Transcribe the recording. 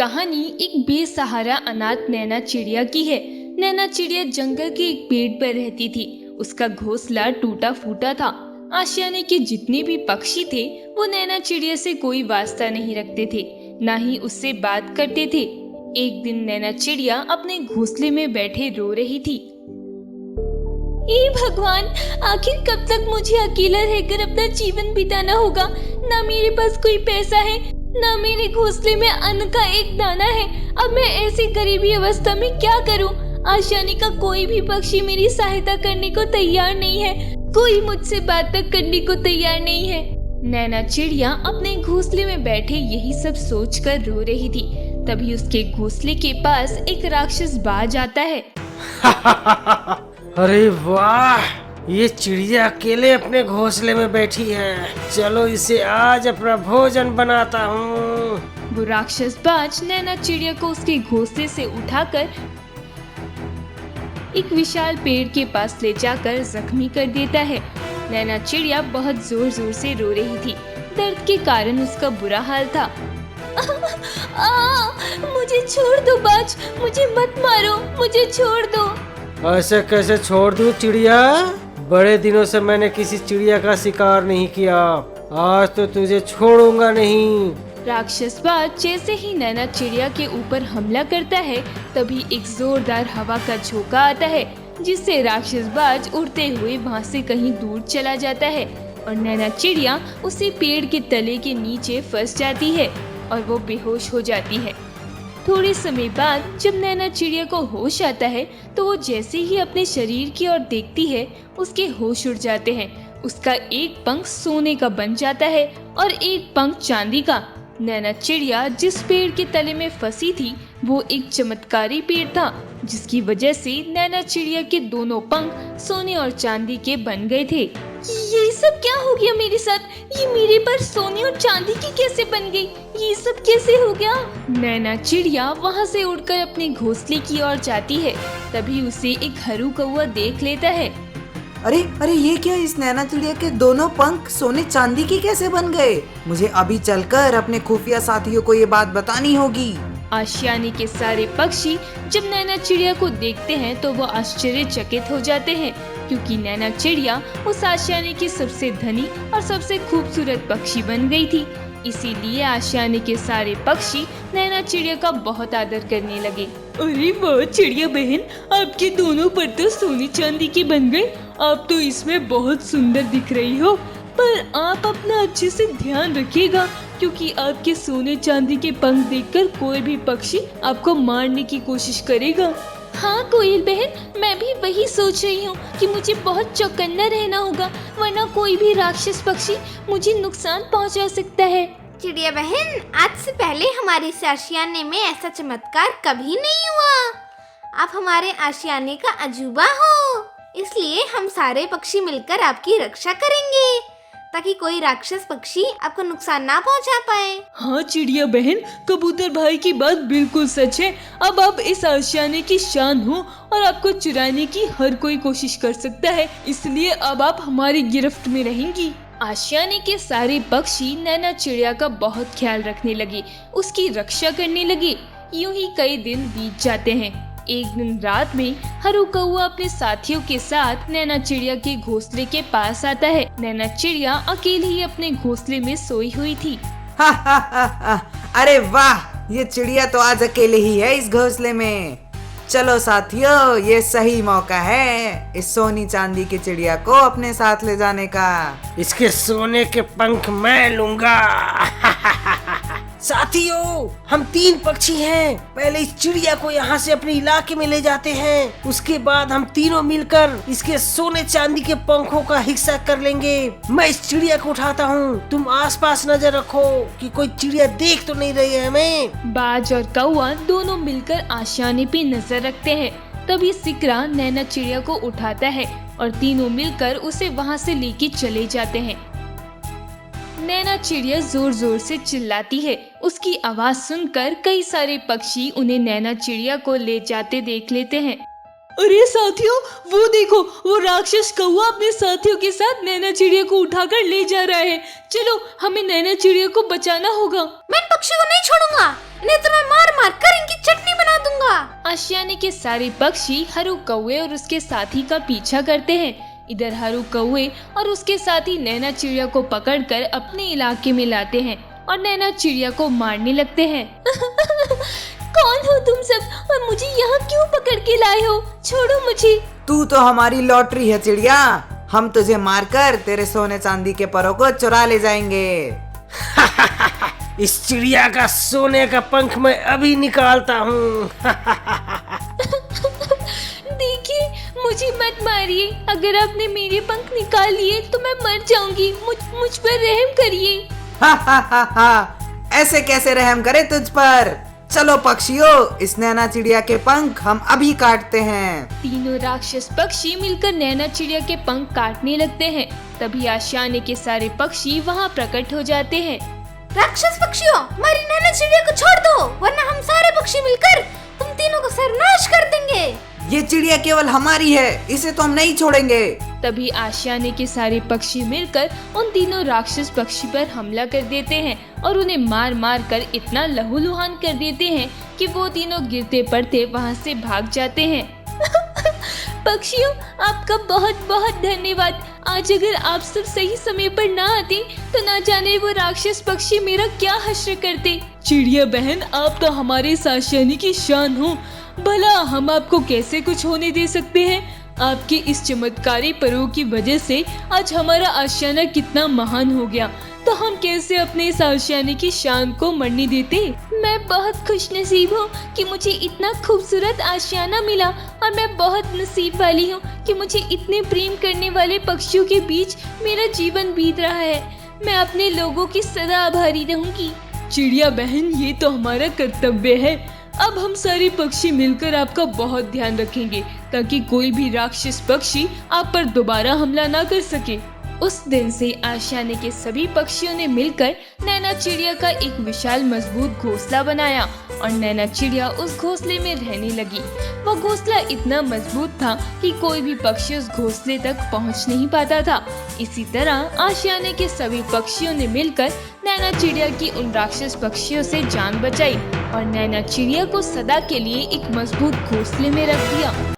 कहानी एक बेसहारा अनाथ नैना चिड़िया की है। नैना चिड़िया जंगल के एक पेड़ पर रहती थी। उसका घोंसला टूटा फूटा था। आशियाने के जितने भी पक्षी थे वो नैना चिड़िया से कोई वास्ता नहीं रखते थे, ना ही उससे बात करते थे। एक दिन नैना चिड़िया अपने घोंसले में बैठे रो रही थी। हे भगवान, आखिर कब तक मुझे अकेला रहकर अपना जीवन बिताना होगा। ना मेरे पास कोई पैसा है, ना मेरे घोंसले में अन्न का एक दाना है। अब मैं ऐसी गरीबी अवस्था में क्या करूं? आशियाने का कोई भी पक्षी मेरी सहायता करने को तैयार नहीं है। कोई मुझसे बात तक करने को तैयार नहीं है। नैना चिड़िया अपने घोंसले में बैठे यही सब सोचकर रो रही थी। तभी उसके घोंसले के पास एक राक्षस बाज आता है। अरे वाह, ये चिड़िया अकेले अपने घोंसले में बैठी है। चलो इसे आज अपना भोजन बनाता हूँ। वो राक्षस बाज नैना चिड़िया को उसके घोंसले से उठाकर एक विशाल पेड़ के पास ले जाकर जख्मी कर देता है। नैना चिड़िया बहुत जोर जोर से रो रही थी। दर्द के कारण उसका बुरा हाल था। मुझे छोड़ दो बाज, मुझे मत मारो, मुझे छोड़ दो। ऐसे कैसे छोड़ दूं चिड़िया? बड़े दिनों से मैंने किसी चिड़िया का शिकार नहीं किया। आज तो तुझे छोड़ूंगा नहीं। राक्षस बाज जैसे ही नैना चिड़िया के ऊपर हमला करता है तभी एक जोरदार हवा का झोंका आता है, जिससे राक्षस बाज उड़ते हुए वहां से कहीं दूर चला जाता है और नैना चिड़िया उसी पेड़ के तले के नीचे फंस जाती है और वो बेहोश हो जाती है। थोड़े समय बाद जब नैना चिड़िया को होश आता है तो वो जैसे ही अपने शरीर की ओर देखती है उसके होश उड़ जाते हैं। उसका एक पंख सोने का बन जाता है और एक पंख चांदी का। नैना चिड़िया जिस पेड़ के तले में फंसी थी वो एक चमत्कारी पेड़ था, जिसकी वजह से नैना चिड़िया के दोनों पंख सोने और चांदी के बन गए थे। ये सब क्या हो गया मेरे साथ? ये मेरे पर सोने और चांदी की कैसे बन गई? ये सब कैसे हो गया? नैना चिड़िया वहाँ से उड़कर अपने घोंसले की ओर जाती है। तभी उसे एक हरू कौवा देख लेता है। अरे अरे, ये क्या? इस नैना चिड़िया के दोनों पंख सोने चांदी के कैसे बन गए? मुझे अभी चलकर अपने खुफिया साथियों को ये बात बतानी होगी। आशियाने के सारे पक्षी जब नैना चिड़िया को देखते हैं तो वो आश्चर्यचकित हो जाते हैं, क्योंकि नैना चिड़िया उस आशियाने की सबसे धनी और सबसे खूबसूरत पक्षी बन गई थी। इसीलिए आशियाने के सारे पक्षी नैना चिड़िया का बहुत आदर करने लगे। अरे वाह चिड़िया बहन, आपके दोनों पर तो सोने चांदी के बन गए। आप तो इसमें बहुत सुंदर दिख रही हो, पर आप अपना अच्छे से ध्यान रखिएगा, क्योंकि आपके सोने चांदी के पंख देखकर कोई भी पक्षी आपको मारने की कोशिश करेगा। हाँ कोयल बहन, मैं भी वही सोच रही हूँ कि मुझे बहुत चौकन्ना रहना होगा, वरना कोई भी राक्षस पक्षी मुझे नुकसान पहुँचा सकता है। चिड़िया बहन, आज से पहले हमारे इस आशियाने में ऐसा चमत्कार कभी नहीं हुआ। आप हमारे आशियाने का अजूबा हो, इसलिए हम सारे पक्षी मिलकर आपकी रक्षा करेंगे ताकि कोई राक्षस पक्षी आपको नुकसान ना पहुंचा पाए। हाँ चिड़िया बहन, कबूतर भाई की बात बिल्कुल सच है। अब आप इस आशियाने की शान हो और आपको चुराने की हर कोई कोशिश कर सकता है, इसलिए अब आप हमारी गिरफ्त में रहेंगी। आशियाने के सारे पक्षी नैना चिड़िया का बहुत ख्याल रखने लगे, उसकी रक्षा करने लगे। यूं ही कई दिन बीत जाते हैं। एक दिन रात में हरू कौवा अपने साथियों के साथ नैना चिड़िया के घोंसले के पास आता है। नैना चिड़िया अकेली ही अपने घोंसले में सोई हुई थी। अरे वाह, ये चिड़िया तो आज अकेले ही है इस घोंसले में। चलो साथियों, ये सही मौका है इस सोनी चांदी की चिड़िया को अपने साथ ले जाने का। इसके सोने के पंख मैं लूंगा। साथियों, हम 3 पक्षी हैं। पहले इस चिड़िया को यहाँ से अपने इलाके में ले जाते हैं, उसके बाद हम तीनों मिलकर इसके सोने चांदी के पंखों का हिस्सा कर लेंगे। मैं इस चिड़िया को उठाता हूँ, तुम आसपास नजर रखो कि कोई चिड़िया देख तो नहीं रही है हमें। बाज और कौवा दोनों मिलकर आशियाने पे नजर रखते हैं। तभी सिकरा नैना चिड़िया को उठाता है और तीनों मिलकर उसे वहाँ से लेके चले जाते हैं। नैना चिड़िया जोर जोर से चिल्लाती है। उसकी आवाज सुनकर कई सारे पक्षी उन्हें नैना चिड़िया को ले जाते देख लेते हैं। अरे साथियों, वो देखो, वो राक्षस कौवा अपने साथियों के साथ नैना चिड़िया को उठाकर ले जा रहा है। चलो, हमें नैना चिड़िया को बचाना होगा। मैं इन पक्षियों को नहीं छोड़ूंगा, इन्हें तो मैं मार मार कर इनकी चटनी बना दूंगा। आशियाने के सारे पक्षी हरू कौवे और उसके साथी का पीछा करते हैं। इधर हरू कौवे और उसके साथी नैना चिड़िया को पकड़कर अपने इलाके में लाते हैं और नैना चिड़िया को मारने लगते हैं। कौन हो तुम सब और मुझे यहाँ क्यों पकड़ के लाए हो? छोड़ो मुझे। तू तो हमारी लॉटरी है चिड़िया, हम तुझे मारकर तेरे सोने चांदी के परों को चुरा ले जाएंगे। इस चिड़िया का सोने का पंख मैं अभी निकालता हूँ। देखिए, मुझे मत मारिए। अगर आपने मेरे पंख निकाल लिए तो मैं मर जाऊंगी। मुझ पर रहम करिए। हा हा हा हा, ऐसे कैसे रहम करे तुझ पर। चलो पक्षियों, इस नैना चिड़िया के पंख हम अभी काटते हैं। तीनों राक्षस पक्षी मिलकर नैना चिड़िया के पंख काटने लगते हैं। तभी आशियाने के सारे पक्षी वहाँ प्रकट हो जाते हैं। राक्षस पक्षियों, हमारी नैना चिड़िया को छोड़ दो, वरना हम सारे पक्षी मिलकर तुम तीनों को सर्वनाश कर देंगे। ये चिड़िया केवल हमारी है, इसे तो हम नहीं छोड़ेंगे। तभी आशियाने के सारे पक्षी मिलकर उन तीनों राक्षस पक्षी पर हमला कर देते हैं और उन्हें मार मार कर इतना लहूलुहान कर देते हैं कि वो तीनों गिरते पड़ते वहाँ से भाग जाते हैं। पक्षियों, आपका बहुत बहुत धन्यवाद। आज अगर आप सब सही समय पर ना आते तो ना जाने वो राक्षस पक्षी मेरा क्या हश्र करते। चिड़िया बहन, आप तो हमारे आशियाने की शान हो। भला हम आपको कैसे कुछ होने दे सकते हैं? आपके इस चमत्कारी परों की वजह से आज हमारा आशियाना कितना महान हो गया, तो हम कैसे अपने इस आशियाने की शान को मरने देते। मैं बहुत खुशनसीब हूँ कि मुझे इतना खूबसूरत आशियाना मिला और मैं बहुत नसीब वाली हूँ कि मुझे इतने प्रेम करने वाले पक्षियों के बीच मेरा जीवन बीत रहा है। मैं अपने लोगों की सदा आभारी रहूंगी। चिड़िया बहन, ये तो हमारा कर्तव्य है। अब हम सारे पक्षी मिलकर आपका बहुत ध्यान रखेंगे ताकि कोई भी राक्षस पक्षी आप पर दोबारा हमला ना कर सके। उस दिन से आशियाने के सभी पक्षियों ने मिलकर नैना चिड़िया का एक विशाल मजबूत घोंसला बनाया और नैना चिड़िया उस घोंसले में रहने लगी। वह घोंसला इतना मजबूत था कि कोई भी पक्षी उस घोंसले तक पहुंच नहीं पाता था। इसी तरह आशियाने के सभी पक्षियों ने मिलकर नैना चिड़िया की उन राक्षस पक्षियों से जान बचाई और नैना चिड़िया को सदा के लिए एक मजबूत घोंसले में रख दिया।